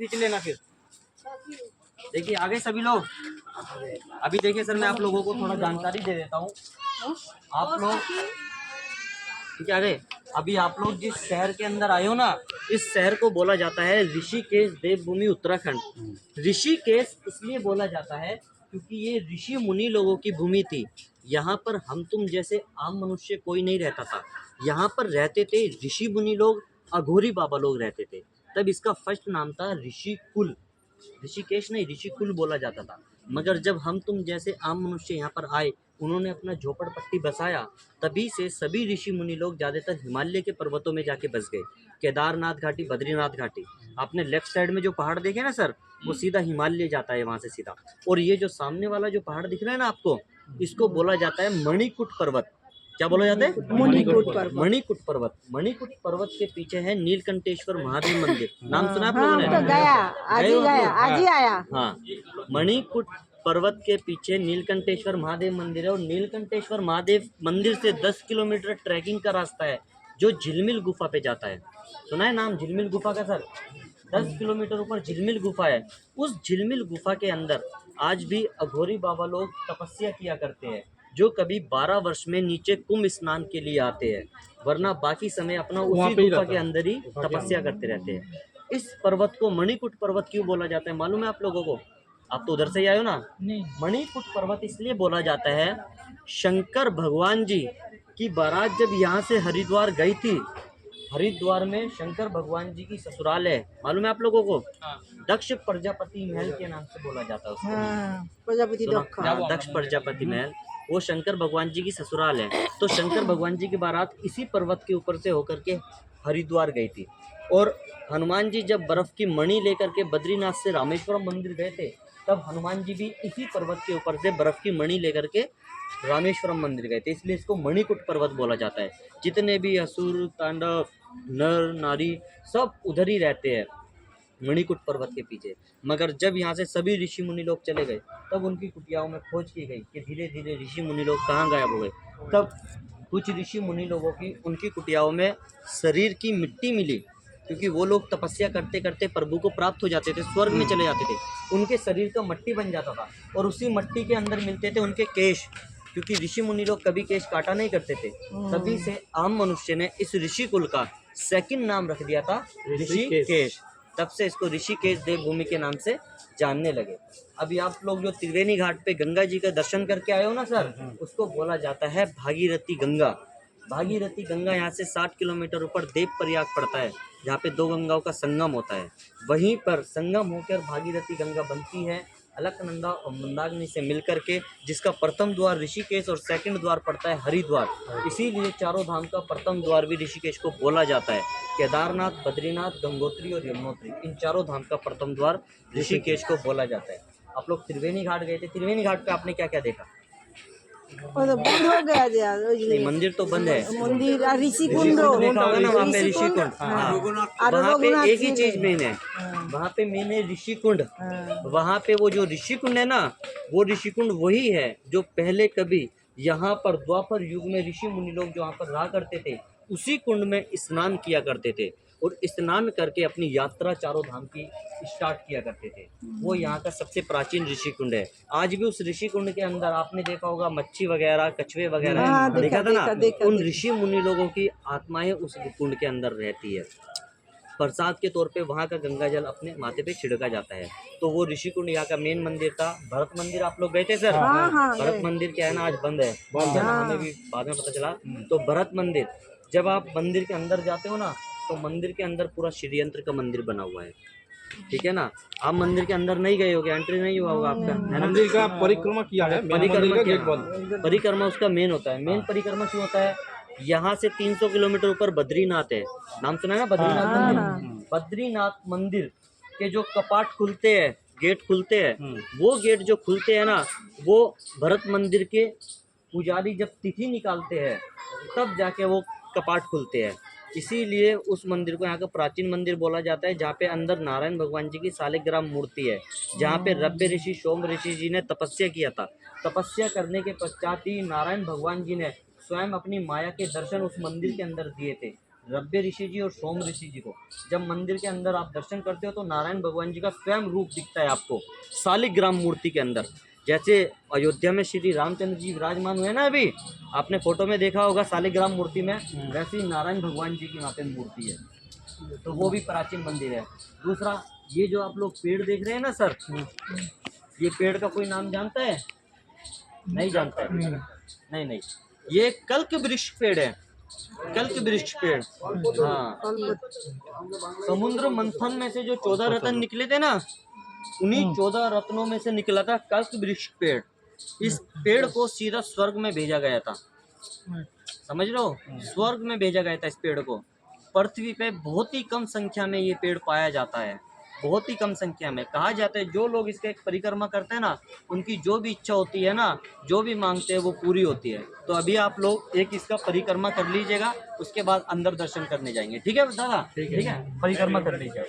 खींच लेना फिर। देखिए आगे सभी लोग, अभी देखिए सर मैं आप लोगों को थोड़ा जानकारी दे देता हूँ। आप लोग ठीक है आगे, अभी आप लोग जिस शहर के अंदर आए हो ना, इस शहर को बोला जाता है ऋषिकेश देवभूमि उत्तराखंड। ऋषिकेश इसलिए बोला जाता है क्योंकि ये ऋषि मुनि लोगों की भूमि थी। यहाँ पर हम तुम जैसे आम मनुष्य कोई नहीं रहता था। यहाँ पर रहते थे ऋषि मुनि लोग, अघोरी बाबा लोग रहते थे। तब इसका फर्स्ट नाम था ऋषिकुल। ऋषिकेश नहीं, ऋषिकुल बोला जाता था। मगर जब हम तुम जैसे आम मनुष्य यहाँ पर आए, उन्होंने अपना झोपड़पट्टी बसाया, तभी से सभी ऋषि मुनि लोग ज़्यादातर हिमालय के पर्वतों में जाके बस गए। केदारनाथ घाटी, बद्रीनाथ घाटी, आपने लेफ्ट साइड में जो पहाड़ देखे ना सर, वो सीधा हिमालय जाता है वहाँ से सीधा। और ये जो सामने वाला जो पहाड़ दिख रहा है ना आपको, इसको बोला जाता है मणिकुट पर्वत। क्या बोला जाता है? मणिकुट पर्वत। मणिकुट पर्वत। मणिकुट पर्वत के पीछे है नीलकंठेश्वर महादेव मंदिर। नाम सुना आप हाँ, लोगों हम ने? तो गया, आज ही गया, आज ही आया। हाँ, मणिकुट पर्वत के पीछे नीलकंठेश्वर महादेव मंदिर है। और नीलकंठेश्वर महादेव मंदिर से 10 किलोमीटर ट्रैकिंग का रास्ता है जो झिलमिल गुफा पे जाता है। सुना है नाम झिलमिल गुफा का सर? 10 किलोमीटर ऊपर झिलमिल गुफा है। उस झिलमिल गुफा के अंदर आज भी अघोरी बाबा लोग तपस्या किया करते हैं, जो कभी 12 वर्ष में नीचे कुंभ स्नान के लिए आते हैं, वरना बाकी समय अपना उसी गुफा के अंदर ही तपस्या करते रहते हैं। इस पर्वत को मणिकुट पर्वत क्यों बोला जाता है मालूम है आप लोगों को? आप तो उधर से ही आए हो ना। मणिकुट पर्वत इसलिए बोला जाता है, शंकर भगवान जी की बारात जब यहाँ से हरिद्वार गई थी, हरिद्वार में शंकर भगवान जी की ससुराल है, मालूम है आप लोगों को? दक्ष प्रजापति महल के नाम से बोला जाता है उसको। हाँ, प्रजापति सुना? दक्ष। हाँ, दक्ष प्रजापति महल, वो शंकर भगवान जी की ससुराल है। तो शंकर भगवान जी की बारात इसी पर्वत के ऊपर से होकर के हरिद्वार गई थी। और हनुमान जी जब बर्फ की मणि लेकर के बद्रीनाथ से रामेश्वरम मंदिर गए थे, तब हनुमान जी भी इसी पर्वत के ऊपर से बर्फ की मणि लेकर के रामेश्वरम मंदिर गए थे, इसलिए इसको मणिकुट पर्वत बोला जाता है। जितने भी असुर, तांडव, नर नारी सब उधर ही रहते हैं, मणिकुट पर्वत के पीछे। मगर जब यहाँ से सभी ऋषि मुनि लोग चले गए, तब उनकी कुटियाओं में खोज की गई कि धीरे धीरे ऋषि मुनि लोग कहाँ गायब हो गए। तब कुछ ऋषि मुनि लोगों की उनकी कुटियाओं में शरीर की मिट्टी मिली, क्योंकि वो लोग तपस्या करते करते प्रभु को प्राप्त हो जाते थे, स्वर्ग में चले जाते थे। उनके शरीर का मट्टी बन जाता था और उसी मट्टी के अंदर मिलते थे उनके केश, क्योंकि ऋषि मुनि लोग कभी केश काटा नहीं करते थे। तभी से आम मनुष्य ने इस ऋषि कुल का सेकंड नाम रख दिया था ऋषिकेश। तब से इसको ऋषिकेश देवभूमि के नाम से जानने लगे। अभी आप लोग जो त्रिवेणी घाट पे गंगा जी का दर्शन करके आए हो ना सर, उसको बोला जाता है भागीरथी गंगा। भागीरथी गंगा यहाँ से 60 किलोमीटर ऊपर देवप्रयाग पड़ता है, जहाँ पे दो गंगाओं का संगम होता है। वहीं पर संगम होकर भागीरथी गंगा बनती है अलकनंदा और मंदाकिनी से मिलकर के, जिसका प्रथम द्वार ऋषिकेश और सेकंड द्वार पड़ता है हरिद्वार। इसीलिए चारों धाम का प्रथम द्वार भी ऋषिकेश को बोला जाता है। केदारनाथ, बद्रीनाथ, गंगोत्री और यमुनोत्री, इन चारों धाम का प्रथम द्वार ऋषिकेश को बोला जाता है। आप लोग त्रिवेणी घाट गए थे, त्रिवेणी घाट पे आपने क्या क्या देखा? वो तो बंद हो गया जी, नहीं, मंदिर तो बंद है। मंदिर ऋषि ऋषिकुंड कुंड देखा होगा ना वहाँ पे, ऋषिकुंड। हाँ, वहाँ पे एक ही चीज मेन है, वहाँ पे मेन है ऋषिकुंड। वहाँ पे वो जो ऋषिकुंड है ना, वो ऋषिकुंड वही है जो पहले कभी यहाँ पर द्वापर युग में ऋषि मुनि लोग जो यहाँ पर रहा करते थे, उसी कुंड में स्नान किया करते थे और स्नान करके अपनी यात्रा चारों धाम की स्टार्ट किया करते थे। वो यहाँ का सबसे प्राचीन ऋषि कुंड है। आज भी उस ऋषि कुंड के अंदर आपने देखा होगा मच्छी वगैरह, कछुए वगैरह, हाँ, देखा था ना? देखा। उन ऋषि मुनि लोगों की आत्माएं उस कुंड के अंदर रहती है। प्रसाद के तौर पे वहाँ का गंगा जल अपने माथे पे छिड़का जाता है। तो वो ऋषि कुंड यहाँ का मेन मंदिर था। भरत मंदिर आप लोग गए थे सर? हाँ, भरत मंदिर क्या है ना, आज बंद है, हमें भी बाद में पता चला। तो भरत मंदिर, जब आप मंदिर के अंदर जाते हो ना, तो मंदिर के अंदर पूरा षड्यंत्र का मंदिर बना हुआ है, ठीक है ना? आप मंदिर के अंदर नहीं गए होगे, एंट्री नहीं हुआ होगा आपका, है ना? मंदिर का परिक्रमा किया है, परिक्रमा किया, परिक्रमा उसका मेन होता है। मेन परिक्रमा क्यों होता है? यहाँ से 300 किलोमीटर ऊपर बद्रीनाथ है, नाम सुना है ना बद्रीनाथ मंदिर? बद्रीनाथ मंदिर के जो कपाट खुलते हैं, गेट खुलते हैं, वो गेट जो खुलते हैं ना, वो भरत मंदिर के पुजारी जब तिथि निकालते हैं, तब जाके वो कपाट खुलते हैं। इसीलिए उस मंदिर को यहाँ का प्राचीन मंदिर बोला जाता है, जहाँ पे अंदर नारायण भगवान जी की शालिग्राम मूर्ति है, जहाँ पे रव्य ऋषि सोम ऋषि जी ने तपस्या किया था। तपस्या करने के पश्चात ही नारायण भगवान जी ने स्वयं अपनी माया के दर्शन उस मंदिर के अंदर दिए थे। रब्बे ऋषि जी और सोम ऋषि जी को जब मंदिर के अंदर आप दर्शन करते हो तो नारायण भगवान जी का स्वयं रूप दिखता है आपको शालिग्राम मूर्ति के अंदर। जैसे अयोध्या में श्री रामचंद्र जी विराजमान हुए ना, अभी आपने फोटो में देखा होगा शालिग्राम मूर्ति में, वैसे ही नारायण भगवान जी की वहाँ पे मूर्ति है। तो वो भी प्राचीन मंदिर है। दूसरा, ये जो आप लोग पेड़ देख रहे हैं ना सर, ये पेड़ का कोई नाम जानता है? नहीं जानता है? नहीं, ये कल्क वृक्ष पेड़ है, कल्क वृक्ष पेड़। हाँ, समुद्र मंथन में से जो 14 रत्न निकले थे ना, उन्हीं 14 रत्नों में से निकला था कल्क वृक्ष पेड़। इस पेड़ को सीधा स्वर्ग में भेजा गया था, समझ लो, स्वर्ग में भेजा गया था इस पेड़ को। पृथ्वी पे बहुत ही कम संख्या में ये पेड़ पाया जाता है, बहुत ही कम संख्या में। कहा जाता है जो लोग इसका एक परिक्रमा करते हैं ना, उनकी जो भी इच्छा होती है ना, जो भी मांगते हैं वो पूरी होती है। तो अभी आप लोग एक इसका परिक्रमा कर लीजिएगा, उसके बाद अंदर दर्शन करने जाएंगे। ठीक है दादा? ठीक है, परिक्रमा कर लीजिए।